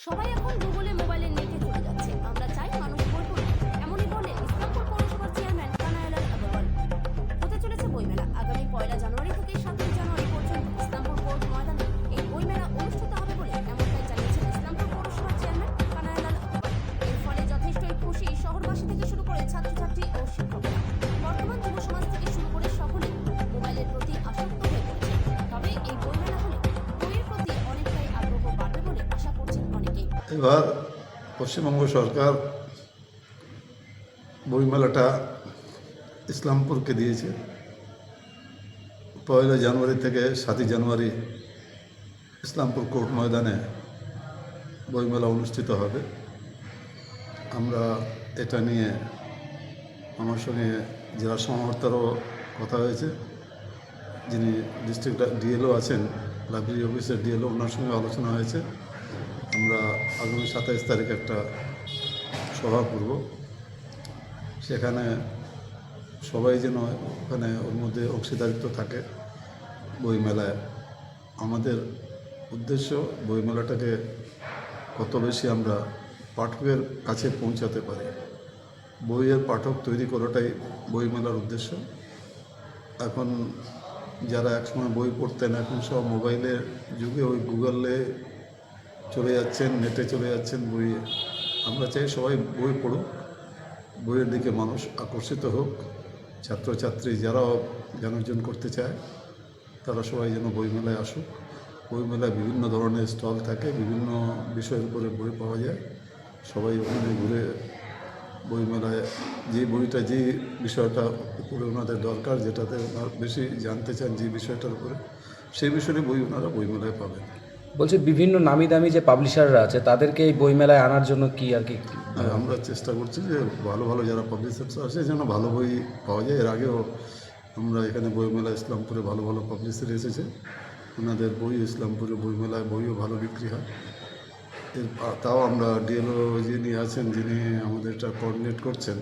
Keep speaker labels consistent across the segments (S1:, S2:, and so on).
S1: সবাই এখন গুগলে মোবাইলে নেটে চলে যাচ্ছে। আমরা চাই মানুষ বই পড়ুক, এমনই বললেন ইসলামপুর পৌরসভার চেয়ারম্যান কানায়ালাল আগরওয়াল। হতে চলেছে বইমেলা। আগামী 1 জানুয়ারি থেকে 7 জানুয়ারি পর্যন্ত ইসলামপুর কোর্ট ময়দানে এই বইমেলা অনুষ্ঠিত হবে বলে এমনটাই জানিয়েছেন ইসলামপুর পৌরসভার চেয়ারম্যান কানায়ালাল আগরওয়াল। এর ফলে যথেষ্টই খুশি শহরবাসী থেকে শুরু করে ছাত্রছাত্রী ও শিক্ষকরা। বর্তমান যুব সমাজ থেকে শুরু করে সকলেই মোবাইলের প্রতি আসক্ত হয়ে পড়েছে। তবে এই বইমেলা হলে বইয়ের প্রতি অনেকটাই আগ্রহ বাড়বে বলে আশা করছেন অনেকেই।
S2: এবার পশ্চিমবঙ্গ সরকার বইমেলাটা ইসলামপুরকে দিয়েছে। 1 জানুয়ারি থেকে 7 জানুয়ারি ইসলামপুর কোর্ট ময়দানে বইমেলা অনুষ্ঠিত হবে। আমরা এটা নিয়ে আমার সঙ্গে জেলা সমাহর্তারও কথা হয়েছে, যিনি ডিস্ট্রিক্ট ডিএলও আছেন, লাইব্রেরি অফিসের ডিএলও, ওনার সঙ্গে আলোচনা হয়েছে। আমরা আগামী 27 তারিখ একটা সভা করব, সেখানে সবাই যেন ওখানে ওর মধ্যে অংশীদারিত্ব থাকে বইমেলায়। আমাদের উদ্দেশ্য বইমেলাটাকে কত বেশি আমরা পাঠকের কাছে পৌঁছাতে পারি, বইয়ের পাঠক তৈরি করাটাই বইমেলার উদ্দেশ্য। এখন যারা একসময় বই পড়তেন, এখন সব মোবাইলের যুগে ওই গুগলে চলে যাচ্ছেন, নেটে চলে যাচ্ছেন বই। আমরা চাই সবাই বই পড়ুক, বইয়ের দিকে মানুষ আকর্ষিত হোক। ছাত্রছাত্রী যারা জ্ঞান অর্জন করতে চায় তারা সবাই যেন বইমেলায় আসুক। বইমেলায় বিভিন্ন ধরনের স্টল থাকে, বিভিন্ন বিষয়ের উপরে বই পাওয়া যায়। সবাই ওখানে ঘুরে বইমেলায় যে বইটা, যে বিষয়টা উপরে ওনাদের দরকার, যেটাতে ওনারা বেশি জানতে চান, যে বিষয়টার উপরে, সেই বিষয়ে বই ওনারা বইমেলায় পাবেন।
S3: বলছি বিভিন্ন নামি দামি যে পাবলিশাররা আছে তাদেরকে এই বইমেলায় আনার জন্য কি আর কি
S2: আমরা চেষ্টা করছি যে ভালো ভালো যারা পাবলিশার্স আছে যেন ভালো বই পাওয়া যায়। এর আগেও আমরা এখানে বইমেলা ইসলামপুরে ভালো ভালো পাবলিশার এসেছে, ওনাদের বই ইসলামপুরে বইমেলায় বইও ভালো বিক্রি হয়। তাও আমরা ডিএলও যিনি আছেন, যিনি আমাদের এটা কোঅর্ডিনেট করছেন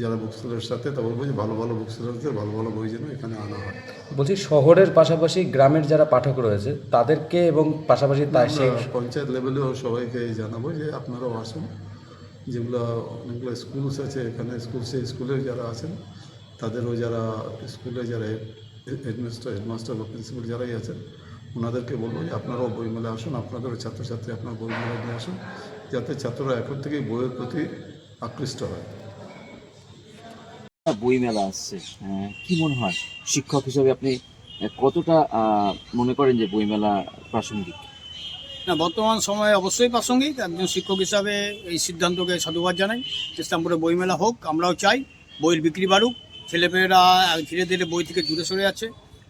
S2: যারা বুকসেলের সাথে, তা বলবো যে ভালো ভালো বুকসেলারদের ভালো ভালো বই যেন এখানে আনা হয়।
S3: বলছি শহরের পাশাপাশি গ্রামের যারা পাঠক রয়েছে তাদেরকে এবং পাশাপাশি তাই সেই
S2: পঞ্চায়েত লেভেলেও সবাইকে জানাবো যে আপনারাও আসুন। যেগুলো অনেকগুলো স্কুলস আছে এখানে, সেই স্কুলে যারা আছেন তাদেরও, যারা স্কুলে যারা হেডমাস্টার বা প্রিন্সিপাল যারাই আছেন ওনাদেরকে বলবো যে আপনারাও বইমেলায় আসুন, আপনাদেরও ছাত্রছাত্রী আপনার বইমেলায় নিয়ে আসুন, যাতে ছাত্ররা এখন থেকেই বইয়ের প্রতি আকৃষ্ট হয়।
S4: বইমেলা আসছে, কি মনে হয় শিক্ষক হিসেবে আপনি কতটা মনে করেন যে বইমেলা প্রাসঙ্গিক?
S5: না, বর্তমান সময়ে অবশ্যই প্রাসঙ্গিক। একজন শিক্ষক হিসাবে এই সিদ্ধান্তকে সাধুবাদ জানাই। ইসলামপুরে বইমেলা হোক, আমরাও চাই বইয়ের বিক্রি বাড়ুক। ছেলেমেয়েরা ধীরে ধীরে বই থেকে দূরে সরে যাচ্ছে,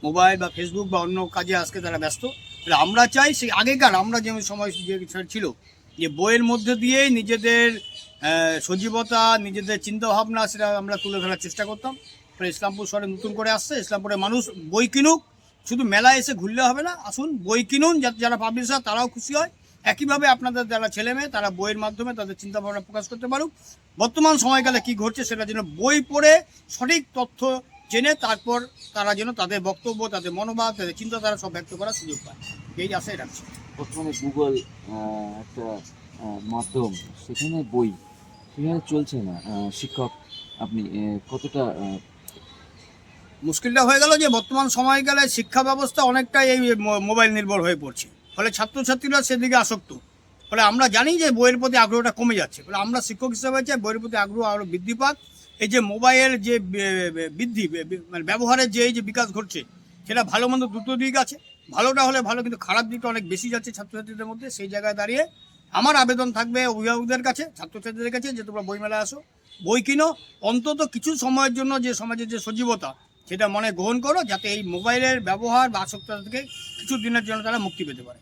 S5: মোবাইল বা ফেসবুক বা অন্য কাজে আজকে তারা ব্যস্ত। তাহলে আমরা চাই সেই আগেকার আমরা যে সময় যে ছিল যে বইয়ের মধ্যে দিয়েই নিজেদের সজীবতা, নিজেদের চিন্তাভাবনা সেটা আমরা তুলে ধরার চেষ্টা করতাম। ফলে ইসলামপুর শহরে নতুন করে আসছে, ইসলামপুরের মানুষ বই কিনুক, শুধু মেলায় এসে ঘুরলে হবে না, আসুন বই কিনুন, যাতে যারা পাবলিশার তারাও খুশি হয়। একইভাবে আপনাদের যারা ছেলেমেয়ে তারা বইয়ের মাধ্যমে তাদের চিন্তাভাবনা প্রকাশ করতে পারুক। বর্তমান সময়কালে কি ঘটছে সেটা যেন বই পড়ে সঠিক তথ্য জেনে তারপর তারা যেন তাদের বক্তব্য, তাদের মনোভাব, তাদের চিন্তাধারা সব ব্যক্ত করার সুযোগ পায়, এই আশাই রাখছি।
S4: বর্তমানে গুগল একটা মাধ্যম, সেখানে বই সেখানে চলছে না। শিক্ষক আপনি কতটা
S5: মুশকিলটা হয়ে গেল যে বর্তমান সময়কালে শিক্ষা ব্যবস্থা অনেকটাই এই মোবাইল নির্ভর হয়ে পড়ছে। ফলে ছাত্রছাত্রীরা সেদিকে আসক্ত। ফলে আমরা জানি যে বইয়ের প্রতি আগ্রহটা কমে যাচ্ছে। ফলে আমরা শিক্ষক হিসেবে চাই বইয়ের প্রতি আগ্রহ আরও বৃদ্ধি পাক। এই যে মোবাইলের যে বৃদ্ধি, মানে ব্যবহারের যে এই যে বিকাশ ঘটছে, সেটা ভালো মন্দ দুটো দিক আছে। ভালোটা হলে ভালো, কিন্তু খারাপ দিকটা অনেক বেশি যাচ্ছে ছাত্রছাত্রীদের মধ্যে। সেই জায়গায় দাঁড়িয়ে আমার আবেদন থাকবে অভিভাবকদের কাছে, ছাত্রছাত্রীদের কাছে, যে তোমরা বইমেলায় আসো, বই কিনো, অন্তত কিছু সময়ের জন্য যে সমাজের যে সজীবতা সেটা মনে গ্রহণ করো, যাতে এই মোবাইলের ব্যবহার বা আসক্ততা থেকে কিছু দিনের জন্য তারা মুক্তি পেতে পারে।